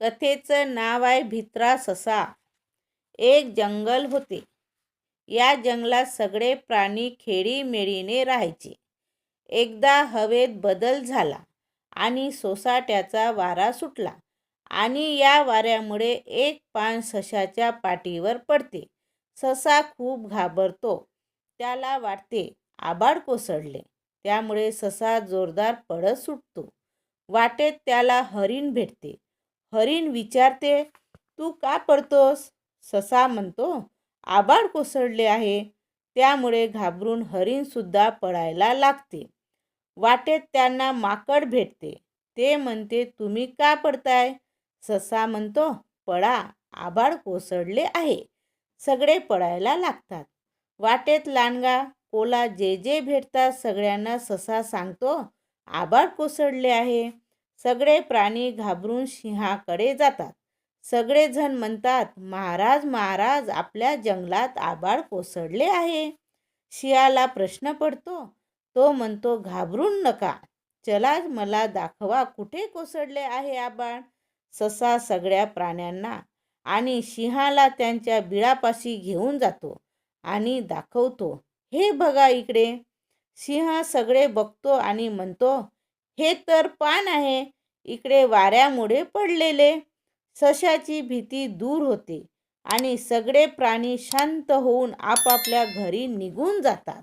कथेचं नाव आहे भित्रा ससा. एक जंगल होते. या जंगलात सगळे प्राणी खेडीमेडीने राहायचे. एकदा हवेत बदल झाला आणि सोसाट्याचा वारा सुटला आणि या वाऱ्यामुळे एक पान सशाच्या पाठीवर पडते. ससा खूप घाबरतो. त्याला वाटते आभाळ कोसळले. त्यामुळे ससा जोरदार पळत सुटतो. वाटेत त्याला हरीण भेटते. हरीण विचारते, तू का पडतोस? ससा म्हणतो, आभाळ कोसळले आहे. त्यामुळे घाबरून हरीणसुद्धा पळायला लागते. वाटेत त्यांना माकड भेटते. ते म्हणते, तुम्ही का पडताय? ससा म्हणतो, पळा, आभाळ कोसळले आहे. सगळे पळायला लागतात. वाटेत लांडगा, कोल्हा जे जे भेटतात सगळ्यांना ससा सांगतो, आभाळ कोसळले आहे. सगळे प्राणी घाबरून सिंहाकडे जातात. सगळेजण म्हणतात, महाराज महाराज, आपल्या जंगलात आभाळ कोसळले आहे. सिंहाला प्रश्न पडतो. तो म्हणतो, घाबरून नका, चला मला दाखवा कुठे कोसळले आहे आभाळ. ससा सगळ्या प्राण्यांना आणि सिंहाला त्यांच्या बिळापाशी घेऊन जातो आणि दाखवतो, हे बघा इकडे. सिंह सगळे बघतो आणि म्हणतो, हे तर पान आहे, इकडे वाऱ्यामुळे पडलेले. सशाची भीती दूर होते आणि सगळे प्राणी शांत होऊन आपापल्या घरी निघून जातात.